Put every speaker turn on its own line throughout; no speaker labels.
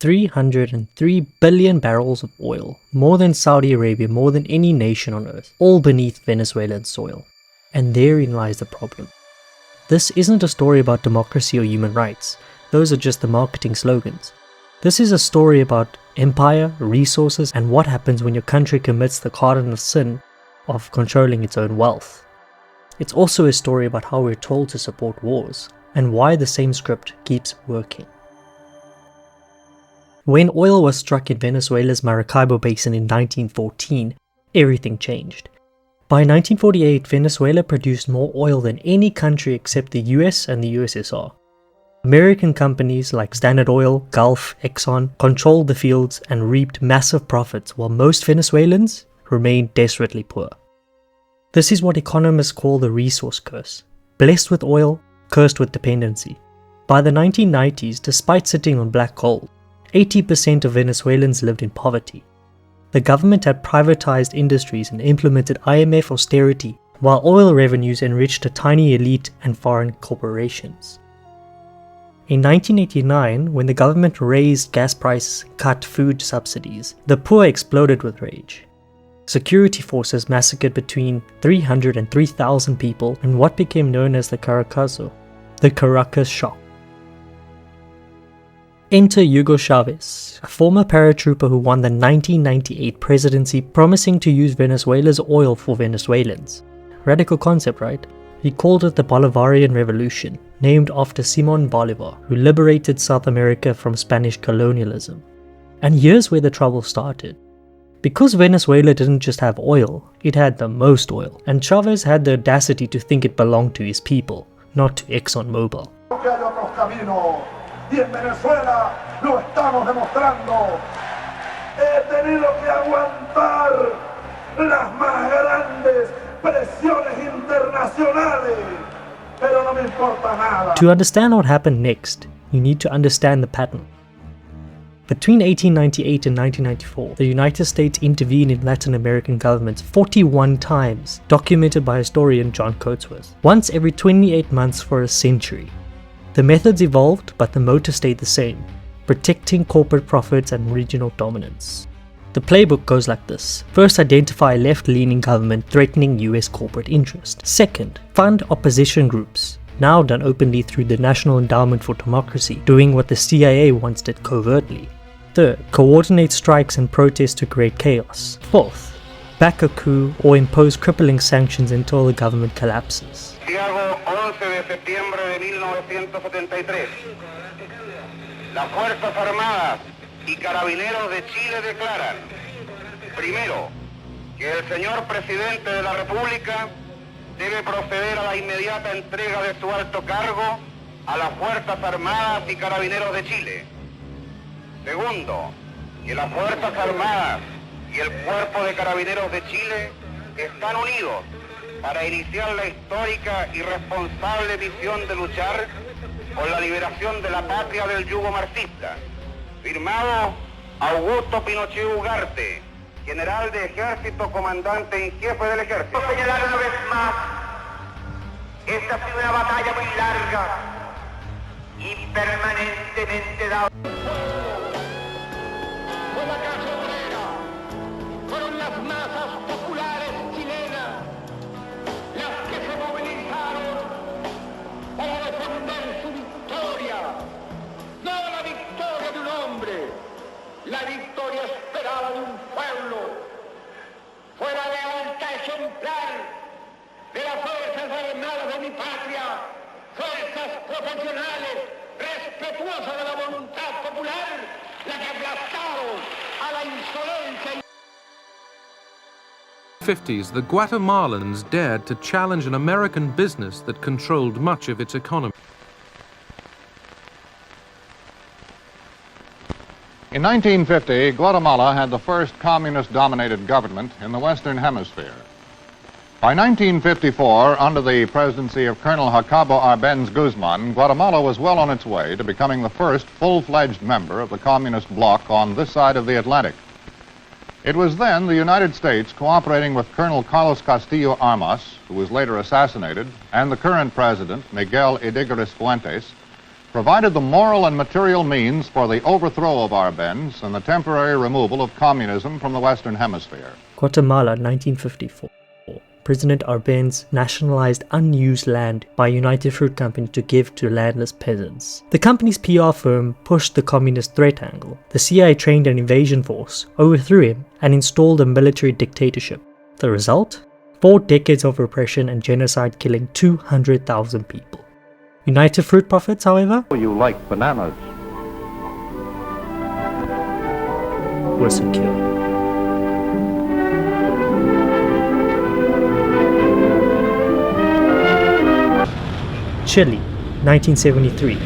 303 billion barrels of oil, more than Saudi Arabia, more than any nation on earth, all beneath Venezuelan soil. And therein lies the problem. This isn't a story about democracy or human rights. Those are just the marketing slogans. This is a story about empire, resources, and what happens when your country commits the cardinal sin of controlling its own wealth. It's also a story about how we're told to support wars, and why the same script keeps working. When oil was struck in Venezuela's Maracaibo Basin in 1914, everything changed. By 1948, Venezuela produced more oil than any country except the US and the USSR. American companies like Standard Oil, Gulf, Exxon controlled the fields and reaped massive profits, while most Venezuelans remained desperately poor. This is what economists call the resource curse. Blessed with oil, cursed with dependency. By the 1990s, despite sitting on black gold, 80% of Venezuelans lived in poverty. The government had privatized industries and implemented IMF austerity, while oil revenues enriched a tiny elite and foreign corporations. In 1989, when the government raised gas prices and cut food subsidies, the poor exploded with rage. Security forces massacred between 300 and 3,000 people in what became known as the Caracazo, the Caracas Shock. Enter Hugo Chavez, a former paratrooper who won the 1998 presidency promising to use Venezuela's oil for Venezuelans. Radical concept, right? He called it the Bolivarian Revolution, named after Simón Bolívar, who liberated South America from Spanish colonialism. And here's where the trouble started. Because Venezuela didn't just have oil, it had the most oil, and Chavez had the audacity to think it belonged to his people, not to ExxonMobil.
Y en Venezuela lo estamos demostrando. He tenido que aguantar las más grandes presiones internacionales, pero no me importa nada.
To understand what happened next, you need to understand the pattern. Between 1898 and 1994, the United States intervened in Latin American governments 41 times, documented by historian John Coatsworth, once every 28 months for a century. The methods evolved, but the motive stayed the same: protecting corporate profits and regional dominance. The playbook goes like this. First, identify a left-leaning government threatening US corporate interest. Second, fund opposition groups, now done openly through the National Endowment for Democracy, doing what the CIA once did covertly. Third, coordinate strikes and protests to create chaos. Fourth, back a coup or impose crippling sanctions until the government collapses.
11 de septiembre de 1973. Las Fuerzas Armadas y Carabineros de Chile declaran, primero, que el señor Presidente de la República debe proceder a la inmediata entrega de su alto cargo a las Fuerzas Armadas y Carabineros de Chile. Segundo, que las Fuerzas Armadas y el Cuerpo de Carabineros de Chile están unidos para iniciar la histórica y responsable misión de luchar por la liberación de la patria del yugo marxista. Firmado Augusto Pinochet Ugarte, general de ejército, comandante en jefe del ejército.
Señalar una vez más, esta ha sido una batalla muy larga y permanentemente dada.
Fue la clase obrera, fueron las masas populares chilenas las que se movilizaron para defender su victoria, no la victoria de un hombre, la victoria esperada de un pueblo. Fue la lealtad ejemplar de las Fuerzas Armadas de mi patria, fuerzas profesionales, respetuosas de la voluntad popular, la que aplastaron a la insolencia.
50s, the Guatemalans dared to challenge an American business that controlled much of its economy.
In 1950, Guatemala had the first communist-dominated government in the Western Hemisphere. By 1954, under the presidency of Colonel Jacobo Arbenz Guzman, Guatemala was well on its way to becoming the first full-fledged member of the communist bloc on this side of the Atlantic. It was then the United States, cooperating with Colonel Carlos Castillo Armas, who was later assassinated, and the current president, Miguel Ydígoras Fuentes, provided the moral and material means for the overthrow of Arbenz and the temporary removal of communism from the Western Hemisphere.
Guatemala, 1954. President Arbenz nationalized unused land by United Fruit Company to give to landless peasants. The company's PR firm pushed the communist threat angle. The CIA trained an invasion force, overthrew him, and installed a military dictatorship. The result? 4 decades of repression and genocide, killing 200,000 people. United Fruit profits, however,
You like bananas.
were secure. Chile, 1973.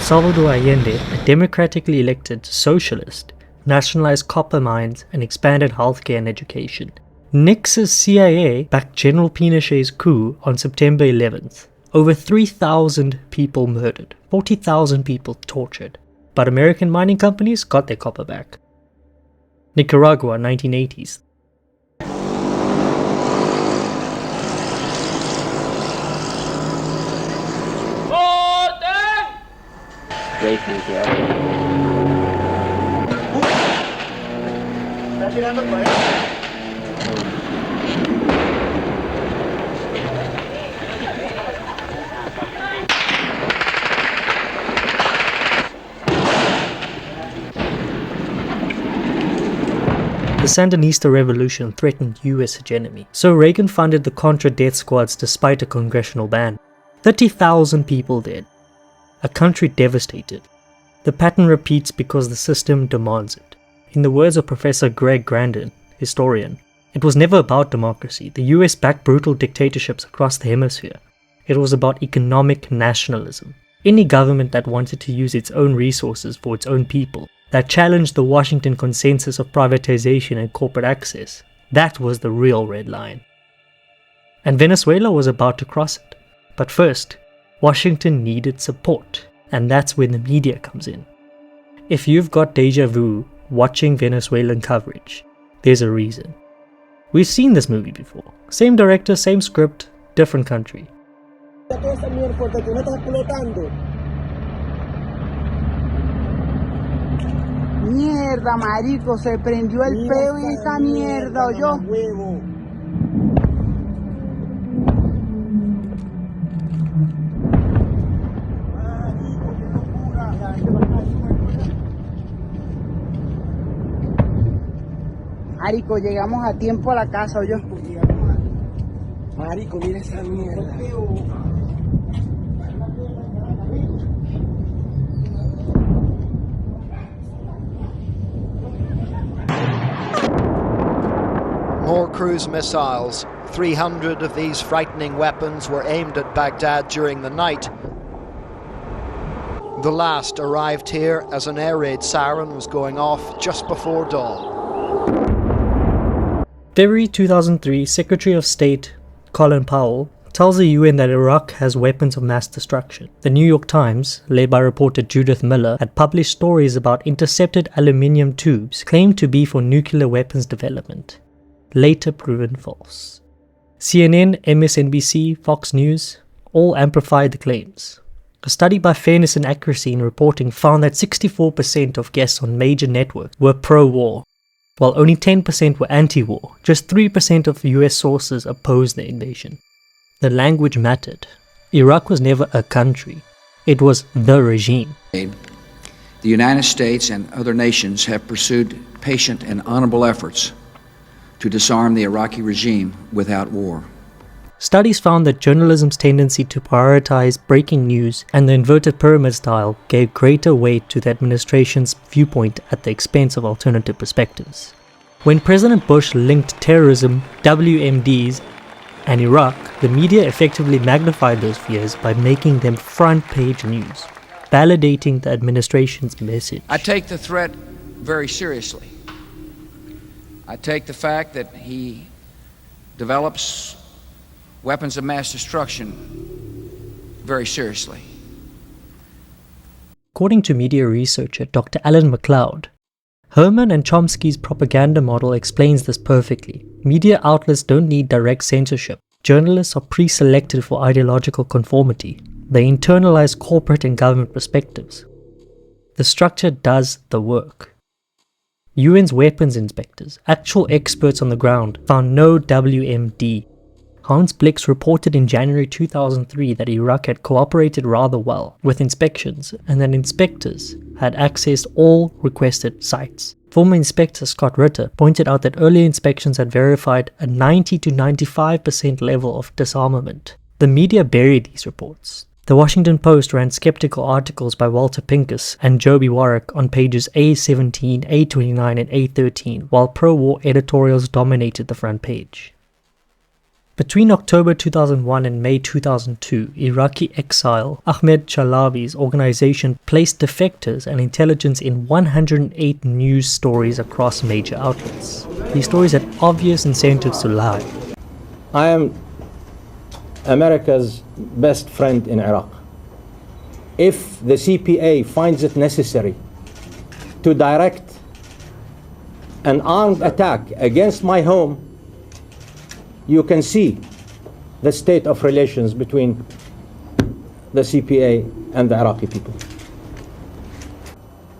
Salvador Allende, a democratically elected socialist, nationalized copper mines and expanded healthcare and education. Nixon's CIA backed General Pinochet's coup on September 11th. Over 3,000 people murdered, 40,000 people tortured. But American mining companies got their copper back. Nicaragua, 1980s.
Great, thank you.
The Sandinista revolution threatened US hegemony, so Reagan funded the Contra death squads despite a congressional ban. 30,000 people dead. A country devastated. The pattern repeats because the system demands it. In the words of Professor Greg Grandin, historian, it was never about democracy. The US backed brutal dictatorships across the hemisphere. It was about economic nationalism. Any government that wanted to use its own resources for its own people, that challenged the Washington consensus of privatization and corporate access, that was the real red line. And Venezuela was about to cross it. But first, Washington needed support, and that's where the media comes in. If you've got deja vu watching Venezuelan coverage, there's a reason. We've seen this movie before. Same director, same script, different country.
Mierda, marico, se prendió el peo en esa mierda, ¿oyó? Marico, llegamos a tiempo a la casa, ¿oyó? Marico, mira esa mierda.
More cruise missiles. 300 of these frightening weapons were aimed at Baghdad during the night. The last arrived here as an air raid siren was going off just before dawn.
February 2003, Secretary of State Colin Powell tells the UN that Iraq has weapons of mass destruction. The New York Times, led by reporter Judith Miller, had published stories about intercepted aluminium tubes claimed to be for nuclear weapons development, later proven false. CNN, MSNBC, Fox News all amplified the claims. A study by Fairness and Accuracy in Reporting found that 64% of guests on major networks were pro-war, while only 10% were anti-war. Just 3% of US sources opposed the invasion. The language mattered. Iraq was never a country. It was the regime.
The United States and other nations have pursued patient and honorable efforts to disarm the Iraqi regime without war.
Studies found that journalism's tendency to prioritize breaking news and the inverted pyramid style gave greater weight to the administration's viewpoint at the expense of alternative perspectives. When President Bush linked terrorism, WMDs, and Iraq, The media effectively magnified those fears by making them front-page news, validating the administration's message.
I take the threat very seriously. I take the fact that he develops weapons of mass destruction very seriously.
According to media researcher Dr. Alan MacLeod, Herman and Chomsky's propaganda model explains this perfectly. Media outlets don't need direct censorship. Journalists are pre-selected for ideological conformity. They internalize corporate and government perspectives. The structure does the work. UN's weapons inspectors, actual experts on the ground, found no WMD. Hans Blix reported in January 2003 that Iraq had cooperated rather well with inspections and that inspectors had accessed all requested sites. Former Inspector Scott Ritter pointed out that earlier inspections had verified a 90 to 95% level of disarmament. The media buried these reports. The Washington Post ran skeptical articles by Walter Pincus and Joby Warwick on pages A17, A29 and A13, while pro-war editorials dominated the front page. Between October 2001 and May 2002, Iraqi exile Ahmed Chalabi's organization placed defectors and intelligence in 108 news stories across major outlets. These stories had obvious incentives to lie.
I am America's best friend in Iraq. If the CPA finds it necessary to direct an armed attack against my home, you can see the state of relations between the CPA and the Iraqi people.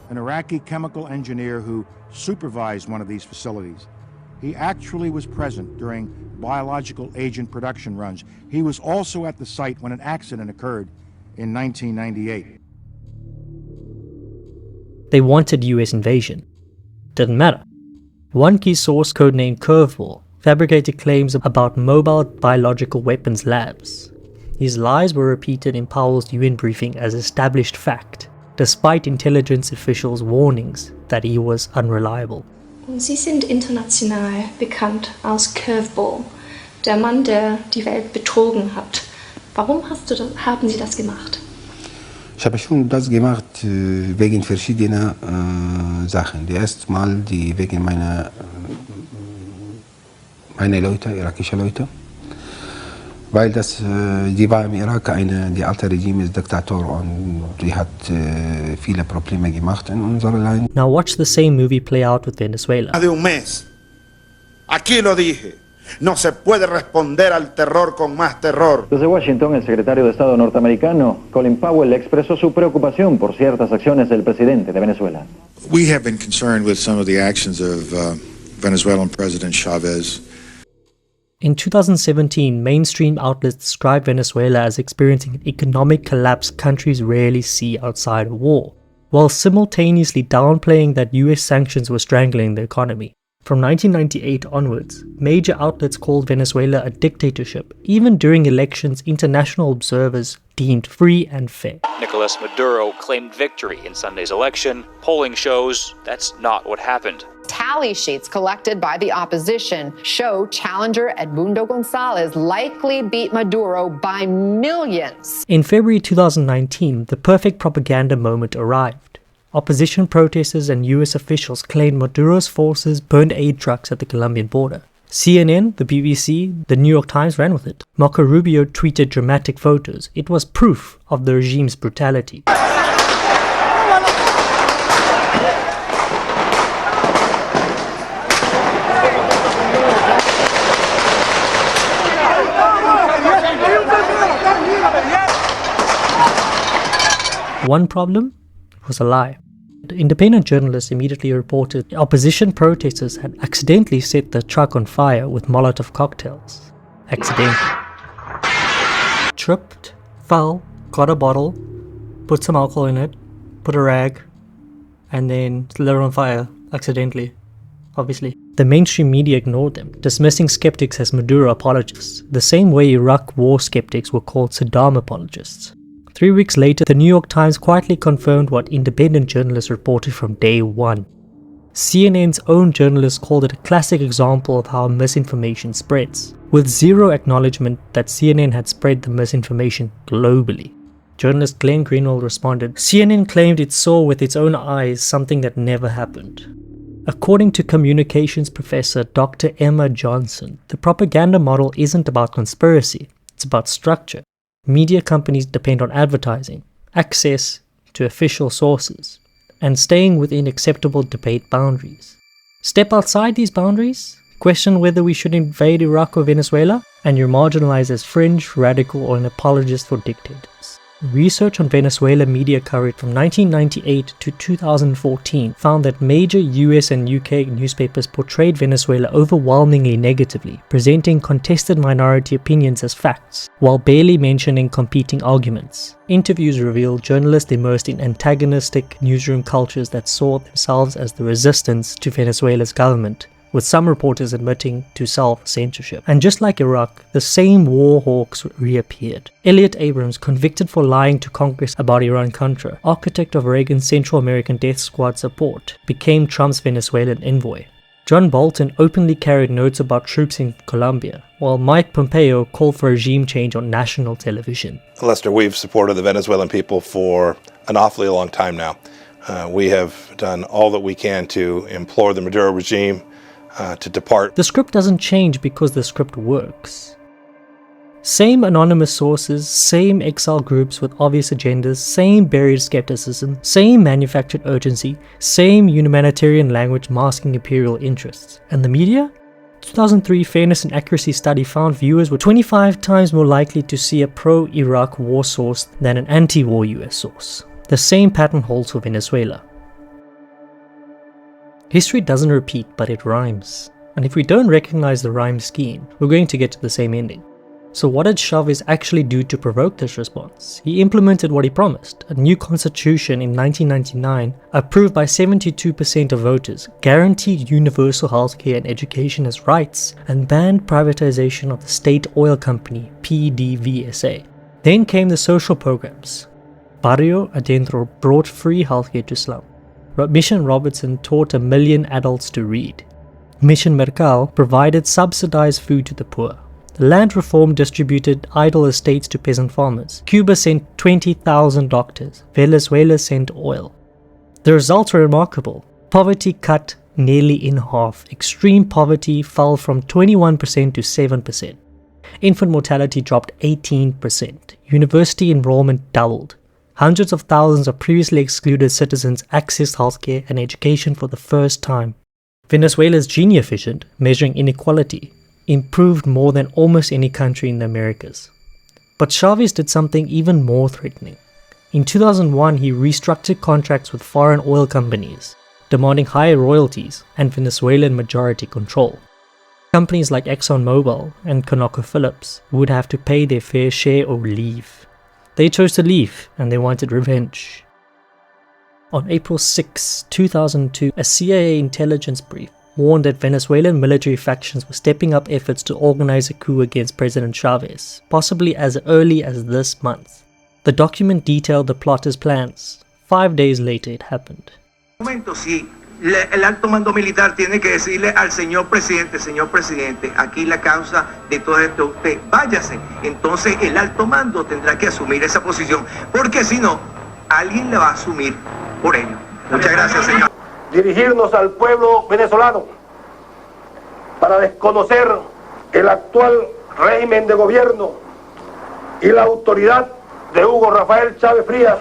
An Iraqi chemical engineer who supervised one of these facilities. He actually was present during biological agent production runs. He was also at the site when an accident occurred in 1998.
They wanted US invasion. Didn't matter. One key source, codenamed Curveball, fabricated claims about mobile biological weapons labs. His lies were repeated in Powell's UN briefing as established fact, despite intelligence officials' warnings that he was unreliable.
Sie sind international bekannt als Curveball, der Mann, der die Welt betrogen hat. Warum haben Sie das gemacht?
Ich habe schon das gemacht wegen verschiedener Sachen. Die erste Mal wegen meiner Leute, irakische Leute, weil die war im Irak die alte Regime ist Diktator und die hat viele Probleme gemacht in unserem Land.
Now watch the same movie play out with Venezuela.
De un mes. Aquí lo dije. No se puede responder al terror con más terror.
Desde Washington, el secretario de Estado norteamericano, Colin Powell, expresó su preocupación por ciertas acciones del presidente de Venezuela.
We have been concerned with some of the actions of Venezuelan President Chavez.
In 2017, mainstream outlets described Venezuela as experiencing an economic collapse countries rarely see outside of war, while simultaneously downplaying that US sanctions were strangling the economy. From 1998 onwards, major outlets called Venezuela a dictatorship, even during elections international observers deemed free and fair.
Nicolas Maduro claimed victory in Sunday's election. Polling shows that's not what happened.
Tally sheets collected by the opposition show challenger Edmundo Gonzalez likely beat Maduro by millions.
In February 2019, the perfect propaganda moment arrived. Opposition protesters and US officials claimed Maduro's forces burned aid trucks at the Colombian border. CNN, the BBC, the New York Times ran with it. Marco Rubio tweeted dramatic photos. It was proof of the regime's brutality. One problem was a lie. The independent journalists immediately reported opposition protesters had accidentally set the truck on fire with Molotov cocktails. Accidentally. Tripped, fell, got a bottle, put some alcohol in it, put a rag, and then lit it on fire accidentally, obviously. The mainstream media ignored them, dismissing skeptics as Maduro apologists, the same way Iraq war skeptics were called Saddam apologists. 3 weeks later, the New York Times quietly confirmed what independent journalists reported from day one. CNN's own journalists called it a classic example of how misinformation spreads, with zero acknowledgement that CNN had spread the misinformation globally. Journalist Glenn Greenwald responded, CNN claimed it saw with its own eyes something that never happened. According to communications professor Dr. Emma Johnson, the propaganda model isn't about conspiracy, it's about structure. Media companies depend on advertising, access to official sources, and staying within acceptable debate boundaries. Step outside these boundaries, question whether we should invade Iraq or Venezuela, and you're marginalized as fringe, radical, or an apologist for dictators. Research on Venezuela media coverage from 1998 to 2014 found that major US and UK newspapers portrayed Venezuela overwhelmingly negatively, presenting contested minority opinions as facts, while barely mentioning competing arguments. Interviews revealed journalists immersed in antagonistic newsroom cultures that saw themselves as the resistance to Venezuela's government, with some reporters admitting to self-censorship. And just like Iraq, the same war hawks reappeared. Elliot Abrams, convicted for lying to Congress about Iran-Contra, architect of Reagan's Central American Death Squad support, became Trump's Venezuelan envoy. John Bolton openly carried notes about troops in Colombia, while Mike Pompeo called for regime change on national television.
Lester, we've supported the Venezuelan people for an awfully long time now. We have done all that we can to implore the Maduro regime to depart.
The script doesn't change because the script works. Same anonymous sources, same exile groups with obvious agendas, same buried skepticism, same manufactured urgency, same humanitarian language masking imperial interests. And the media? 2003 Fairness and Accuracy study found viewers were 25 times more likely to see a pro-Iraq war source than an anti-war US source. The same pattern holds for Venezuela. History doesn't repeat, but it rhymes. And if we don't recognize the rhyme scheme, we're going to get to the same ending. So what did Chavez actually do to provoke this response? He implemented what he promised, a new constitution in 1999, approved by 72% of voters, guaranteed universal healthcare and education as rights, and banned privatization of the state oil company, PDVSA. Then came the social programs. Barrio Adentro brought free healthcare to slum. Mission Robertson taught 1 million adults to read. Mission Mercal provided subsidized food to the poor. Land reform distributed idle estates to peasant farmers. Cuba sent 20,000 doctors. Venezuela sent oil. The results were remarkable. Poverty cut nearly in half. Extreme poverty fell from 21% to 7%. Infant mortality dropped 18%. University enrollment doubled. Hundreds of thousands of previously excluded citizens accessed healthcare and education for the first time. Venezuela's Gini efficient, measuring inequality, improved more than almost any country in the Americas. But Chavez did something even more threatening. In 2001, he restructured contracts with foreign oil companies, demanding higher royalties and Venezuelan majority control. Companies like ExxonMobil and ConocoPhillips would have to pay their fair share or leave. They chose to leave, and they wanted revenge. On April 6, 2002, a CIA intelligence brief warned that Venezuelan military factions were stepping up efforts to organize a coup against President Chavez, possibly as early as this month. The document detailed the plotters' plans. 5 days later, it happened.
El alto mando militar tiene que decirle al señor presidente, aquí la causa de todo esto, usted váyase. Entonces el alto mando tendrá que asumir esa posición, porque si no, alguien la va a asumir por ello. Muchas gracias, señor.
Dirigirnos al pueblo venezolano para desconocer el actual régimen de gobierno y la autoridad de Hugo Rafael Chávez Frías.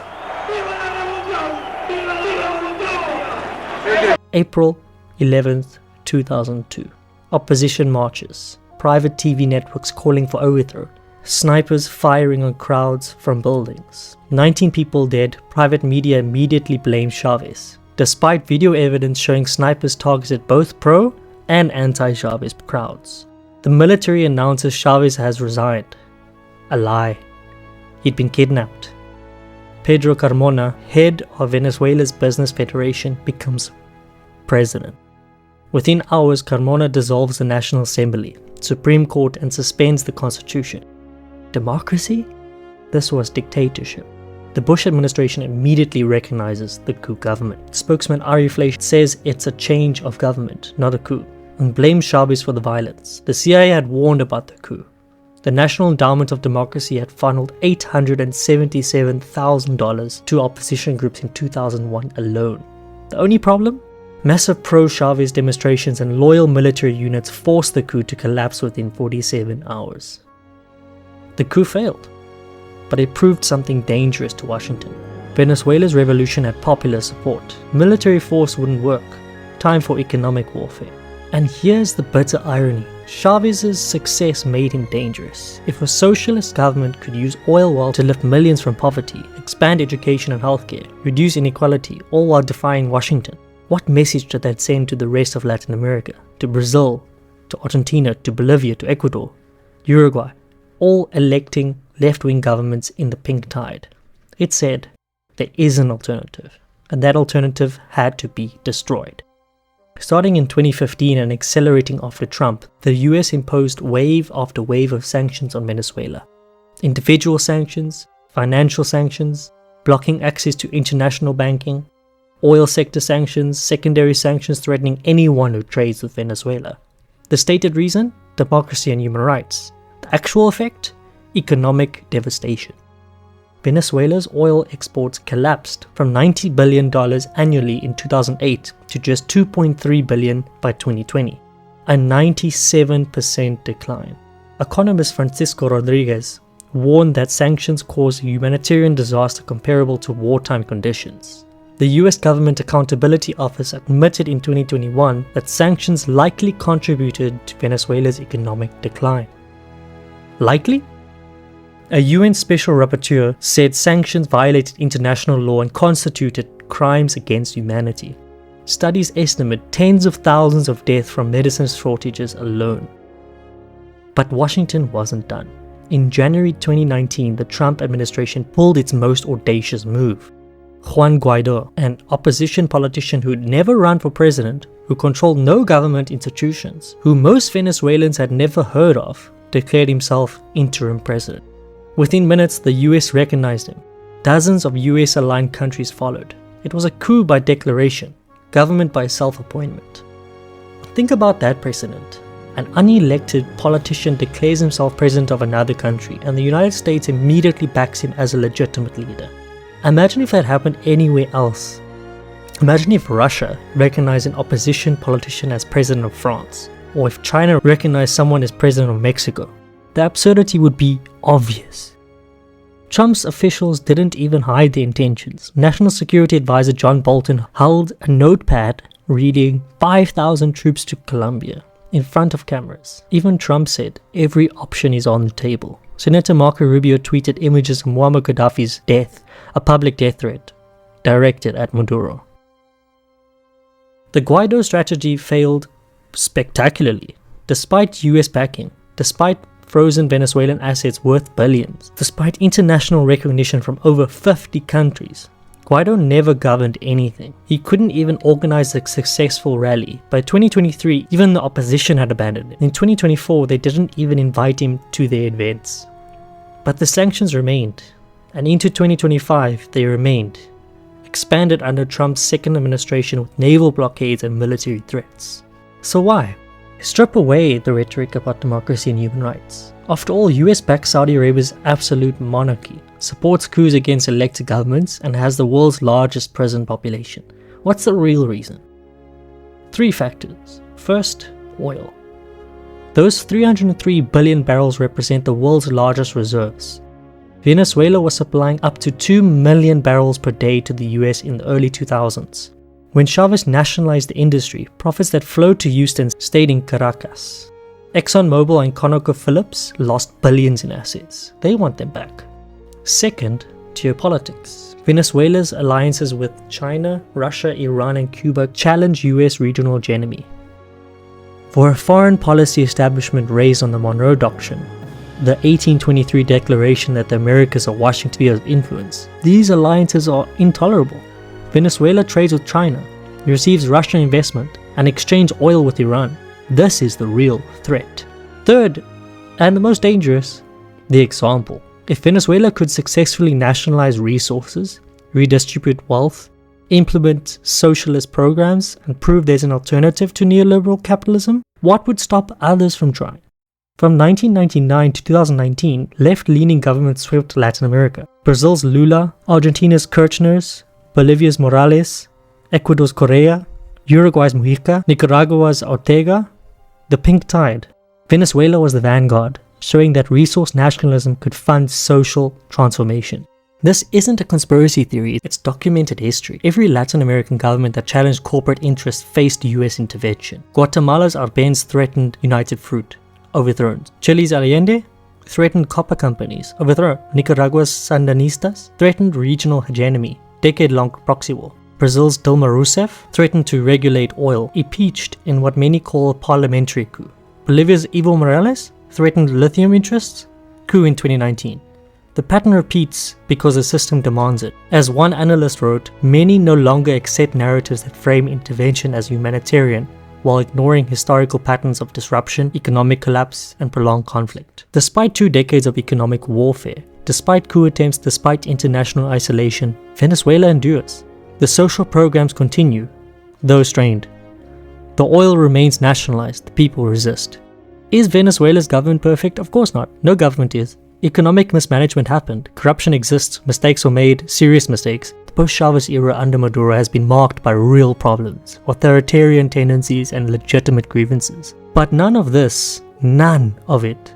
April 11th, 2002. Opposition marches, private TV networks calling for overthrow, snipers firing on crowds from buildings. 19 people dead, private media immediately blamed Chavez, despite video evidence showing snipers targeted both pro and anti-Chavez crowds. The military announces Chavez has resigned. A lie. He'd been kidnapped. Pedro Carmona, head of Venezuela's Business Federation, becomes president. Within hours, Carmona dissolves the National Assembly, Supreme Court, and suspends the Constitution. Democracy? This was dictatorship. The Bush administration immediately recognizes the coup government. Spokesman Ari Fleisch says it's a change of government, not a coup, and blames Chavez for the violence. The CIA had warned about the coup. The National Endowment of Democracy had funneled $877,000 to opposition groups in 2001 alone. The only problem? Massive pro-Chavez demonstrations and loyal military units forced the coup to collapse within 47 hours. The coup failed, but it proved something dangerous to Washington. Venezuela's revolution had popular support. Military force wouldn't work. Time for economic warfare. And here's the bitter irony. Chavez's success made him dangerous. If a socialist government could use oil wealth to lift millions from poverty, expand education and healthcare, reduce inequality, all while defying Washington, what message did that send to the rest of Latin America? To Brazil, to Argentina, to Bolivia, to Ecuador, Uruguay, all electing left-wing governments in the pink tide. It said there is an alternative, and that alternative had to be destroyed. Starting in 2015 and accelerating after Trump, the US imposed wave after wave of sanctions on Venezuela. Individual sanctions, financial sanctions, blocking access to international banking, oil sector sanctions, secondary sanctions threatening anyone who trades with Venezuela. The stated reason? Democracy and human rights. The actual effect? Economic devastation. Venezuela's oil exports collapsed from $90 billion annually in 2008 to just $2.3 billion by 2020, a 97% decline. Economist Francisco Rodriguez warned that sanctions cause a humanitarian disaster comparable to wartime conditions. The US Government Accountability Office admitted in 2021 that sanctions likely contributed to Venezuela's economic decline. Likely? A UN Special Rapporteur said sanctions violated international law and constituted crimes against humanity. Studies estimate tens of thousands of deaths from medicine shortages alone. But Washington wasn't done. In January 2019, the Trump administration pulled its most audacious move. Juan Guaido, an opposition politician who'd never run for president, who controlled no government institutions, who most Venezuelans had never heard of, declared himself interim president. Within minutes, the US recognized him. Dozens of US-aligned countries followed. It was a coup by declaration, government by self-appointment. Think about that precedent. An unelected politician declares himself president of another country, and the United States immediately backs him as a legitimate leader. Imagine if that happened anywhere else. Imagine if Russia recognized an opposition politician as president of France, or if China recognized someone as president of Mexico. The absurdity would be obvious. Trump's officials didn't even hide their intentions. National Security Advisor John Bolton held a notepad reading 5,000 troops to Colombia in front of cameras. Even Trump said every option is on the table. Senator Marco Rubio tweeted images of Muammar Gaddafi's death, a public death threat directed at Maduro. The Guaido strategy failed spectacularly. Despite US backing, despite frozen Venezuelan assets worth billions, despite international recognition from over 50 countries, Guaido never governed anything. He couldn't even organize a successful rally. By 2023, even the opposition had abandoned him. In 2024, they didn't even invite him to their events. But the sanctions remained, and into 2025 they remained, expanded under Trump's second administration with naval blockades and military threats. So why? Strip away the rhetoric about democracy and human rights. After all, US-backed Saudi Arabia's absolute monarchy supports coups against elected governments and has the world's largest prison population. What's the real reason? 3 factors. First, oil. Those 303 billion barrels represent the world's largest reserves. Venezuela was supplying up to 2 million barrels per day to the US in the early 2000s. When Chavez nationalized the industry, profits that flowed to Houston stayed in Caracas. ExxonMobil and ConocoPhillips lost billions in assets. They want them back. Second, geopolitics. Venezuela's alliances with China, Russia, Iran and Cuba challenge US regional hegemony. For a foreign policy establishment raised on the Monroe Doctrine, the 1823 declaration that the Americas are Washington's sphere of influence, these alliances are intolerable. Venezuela trades with China, receives Russian investment, and exchanges oil with Iran. This is the real threat. Third, and the most dangerous, the example. If Venezuela could successfully nationalize resources, redistribute wealth, implement socialist programs, and prove there's an alternative to neoliberal capitalism, what would stop others from trying? From 1999 to 2019, left-leaning governments swept Latin America. Brazil's Lula, Argentina's Kirchner's, Bolivia's Morales, Ecuador's Correa, Uruguay's Mujica, Nicaragua's Ortega, the pink tide. Venezuela was the vanguard, showing that resource nationalism could fund social transformation. This isn't a conspiracy theory, it's documented history. Every Latin American government that challenged corporate interests faced US intervention. Guatemala's Arbenz threatened United Fruit, overthrown. Chile's Allende threatened copper companies, overthrown. Nicaragua's Sandinistas threatened regional hegemony, decade-long proxy war. Brazil's Dilma Rousseff threatened to regulate oil, impeached in what many call a parliamentary coup. Bolivia's Evo Morales threatened lithium interests, coup in 2019. The pattern repeats because the system demands it. As one analyst wrote, many no longer accept narratives that frame intervention as humanitarian, while ignoring historical patterns of disruption, economic collapse, and prolonged conflict. Despite 2 decades of economic warfare, despite coup attempts, despite international isolation, Venezuela endures. The social programs continue, though strained. The oil remains nationalized, the people resist. Is Venezuela's government perfect? Of course not. No government is. Economic mismanagement happened, corruption exists, mistakes were made, serious mistakes. The post-Chavez era under Maduro has been marked by real problems, authoritarian tendencies and legitimate grievances. But none of it,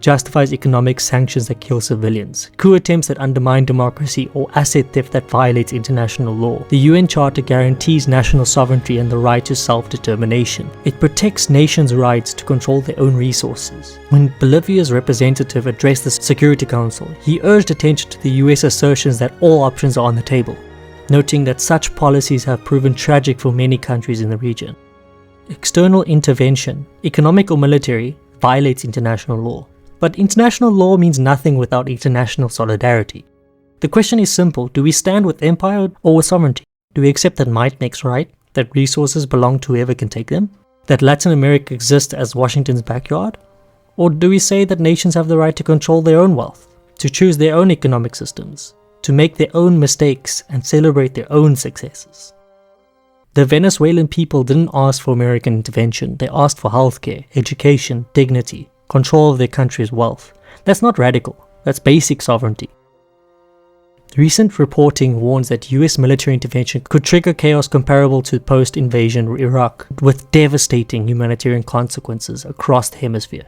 justifies economic sanctions that kill civilians, coup attempts that undermine democracy, or asset theft that violates international law. The UN Charter guarantees national sovereignty and the right to self-determination. It protects nations' rights to control their own resources. When Bolivia's representative addressed the Security Council, he urged attention to the US assertions that all options are on the table, noting that such policies have proven tragic for many countries in the region. External intervention, economic or military, violates international law. But international law means nothing without international solidarity. The question is simple: do we stand with empire or with sovereignty? Do we accept that might makes right, that resources belong to whoever can take them, that Latin America exists as Washington's backyard? Or do we say that nations have the right to control their own wealth, to choose their own economic systems, to make their own mistakes and celebrate their own successes? The Venezuelan people didn't ask for American intervention, they asked for healthcare, education, dignity, control of their country's wealth. That's not radical, that's basic sovereignty. Recent reporting warns that US military intervention could trigger chaos comparable to post-invasion Iraq, with devastating humanitarian consequences across the hemisphere.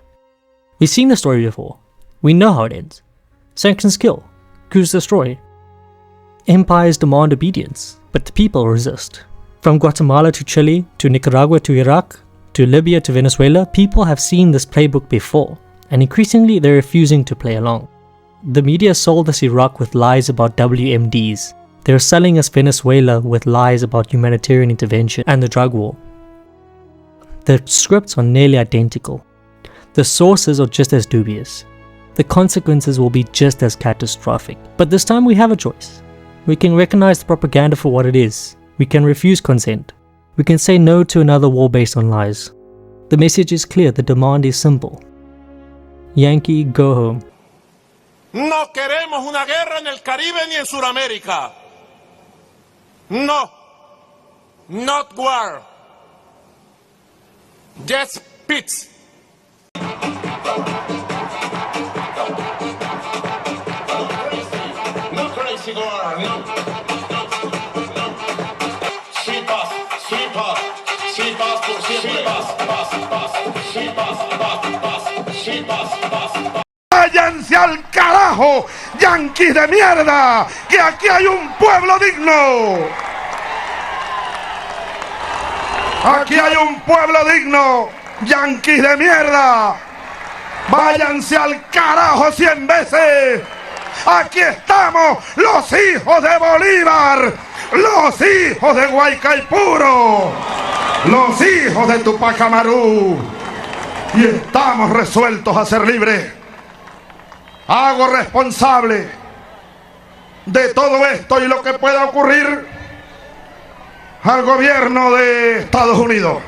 We've seen the story before. We know how it ends. Sanctions kill, coups destroy. Empires demand obedience, but the people resist. From Guatemala to Chile, to Nicaragua to Iraq, to Libya to Venezuela, people have seen this playbook before, and increasingly they're refusing to play along. The media sold us Iraq with lies about WMDs. They're selling us Venezuela with lies about humanitarian intervention and the drug war. The scripts are nearly identical. The sources are just as dubious. The consequences will be just as catastrophic. But this time we have a choice. We can recognize the propaganda for what it is. We can refuse consent. We can say no to another war based on lies. The message is clear, the demand is simple. Yankee, go home.
No queremos una guerra en el Caribe ni en Sudamérica. No. Not war. Just peace. No crazy war, no.
Váyanse al carajo, yanquis de mierda, que aquí hay un pueblo digno. Aquí hay un pueblo digno, yanquis de mierda. Váyanse al carajo 100 veces. Aquí estamos los hijos de Bolívar, los hijos de Guaycaipuro, los hijos de Tupac Amaru. Y estamos resueltos a ser libres. Hago responsable de todo esto y lo que pueda ocurrir al gobierno de Estados Unidos.